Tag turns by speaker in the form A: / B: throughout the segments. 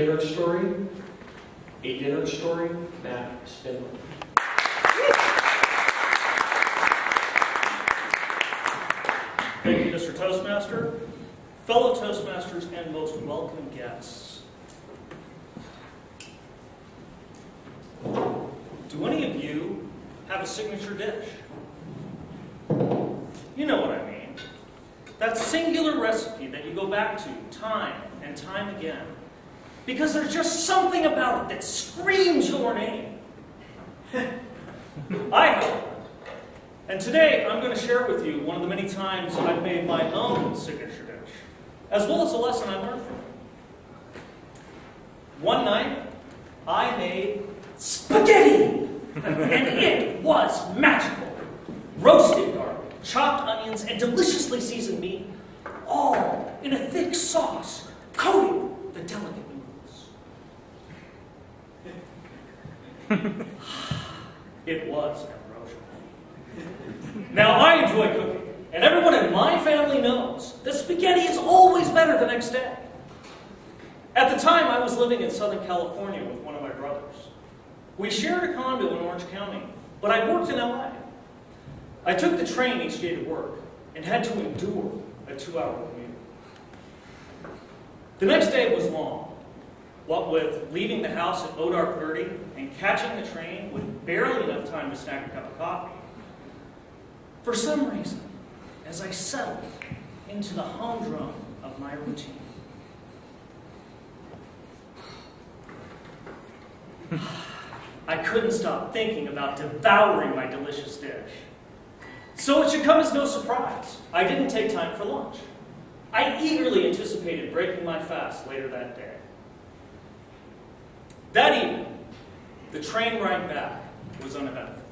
A: dinner story, Matt Spindler.
B: Thank you, Mr. Toastmaster, fellow Toastmasters, and most welcome guests. Do any of you have a signature dish? You know what I mean. That singular recipe that you go back to time and time again because there's just something about it that screams your name. I have one. And today I'm going to share with you one of the many times I've made my own signature dish, as well as a lesson I learned from it. One night, I made spaghetti, and it was magical. Roasted garlic, chopped onions, and deliciously seasoned meat, all in a thick sauce, coating the delicate noodles. It was ambrosial. Now, I enjoy cooking, and everyone in my family knows that spaghetti is always better the next day. At the time, I was living in Southern California with one of my brothers. We shared a condo in Orange County, but I worked in LA. I took the train each day to work and had to endure a 2-hour commute. The next day was long, what with leaving the house at dark 30 and catching the train with barely enough time to snack a cup of coffee. For some reason, as I settled into the humdrum of my routine, I couldn't stop thinking about devouring my delicious dish. So it should come as no surprise, I didn't take time for lunch. I eagerly anticipated breaking my fast later that day. That evening, the train ride back was uneventful.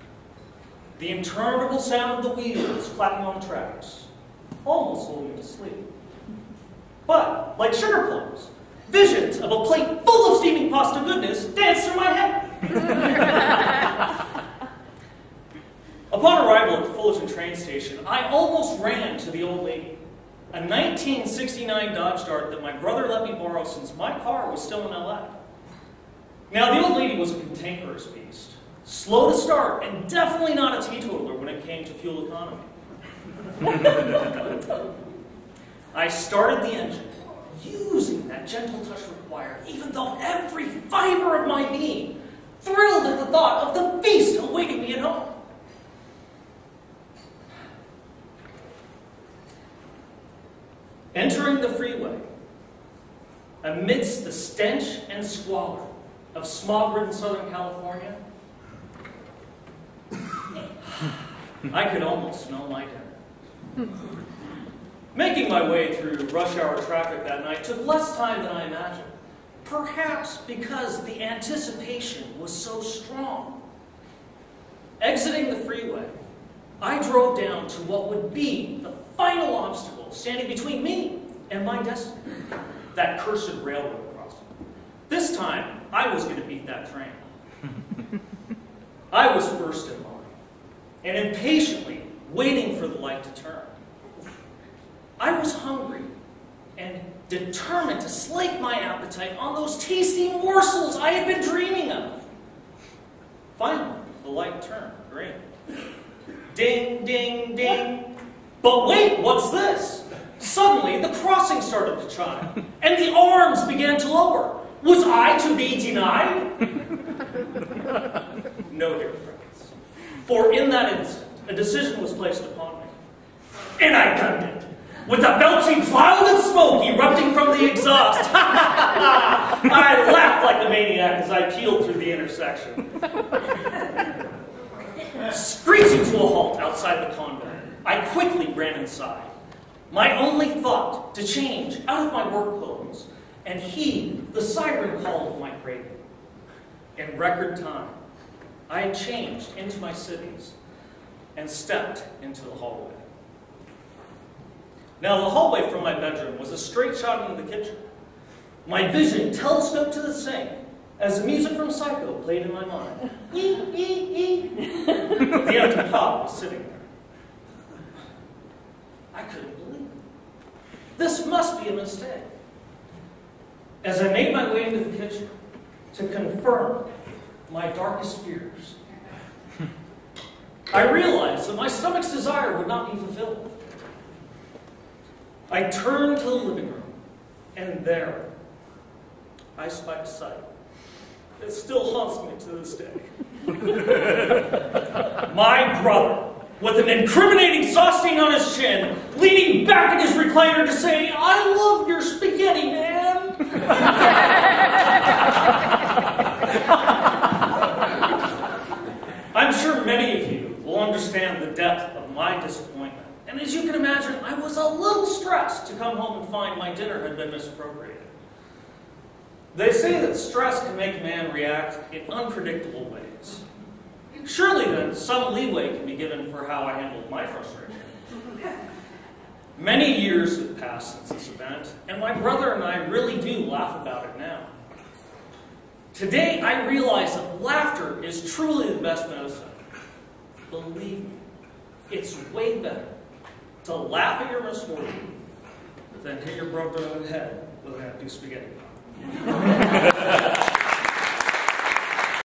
B: The interminable sound of the wheels clapping on the tracks almost lulled me to sleep. But, like sugar plums, visions of a plate full of steaming pasta goodness danced through my head. Upon arrival at the Fullerton train station, I almost ran to the old lady, a 1969 Dodge Dart that my brother let me borrow since my car was still in LA. Now, the old lady was a cantankerous beast, slow to start, and definitely not a teetotaler when it came to fuel economy. I started the engine, using that gentle touch required, even though every fiber of my being thrilled at the thought of the feast awaiting me at home. Entering the freeway, amidst the stench and squalor of smog-ridden Southern California, I could almost smell my dinner. Making my way through rush hour traffic that night took less time than I imagined, perhaps because the anticipation was so strong. Exiting the freeway, I drove down to what would be the final obstacle standing between me and my destiny, that cursed railroad crossing. This time, I was going to beat that train. I was first in line, and impatiently waiting for the light to turn. I was hungry and determined to slake my appetite on those tasty morsels I had been dreaming of. Finally, the light turned green. Ding, ding, ding. But wait, what's this? Suddenly, the crossing started to chime, and the arms began to lower. Was I to be denied? No, dear friends. For in that instant, a decision was placed upon me. And I gunned it, with a belching cloud of smoke erupting from the exhaust. I laughed like a maniac as I peeled through the intersection. Screeching to a halt outside the condo, I quickly ran inside. My only thought to change out of my work clothes and heed the siren call of my craving. In record time, I had changed into my civvies and stepped into the hallway. Now, the hallway from my bedroom was a straight shot into the kitchen. My vision telescoped to the sink as the music from Psycho played in my mind. The empty pot was sitting there. I couldn't believe it. This must be a mistake. as I made my way into the kitchen to confirm my darkest fears, I realized that my stomach's desire would not be fulfilled. I turned to the living room, and there I spied a sight that still haunts me to this day. My brother, with an incriminating sauce stain on his chin, leaning back in his recliner to say, "I love your spaghetti, man." I'm sure many of you will understand the depth of my disappointment. And as you can imagine, I was a little stressed to come home and find my dinner had been misappropriated. They say that stress can make a man react in unpredictable ways. Surely then, some leeway can be given for how I handled my frustration. Many years have passed since this event, and my brother and I really do laugh about it now. Today, I realize that laughter is truly the best medicine. Believe me, it's way better to laugh at your misfortune than hit your brother in the head with an empty spaghetti pot.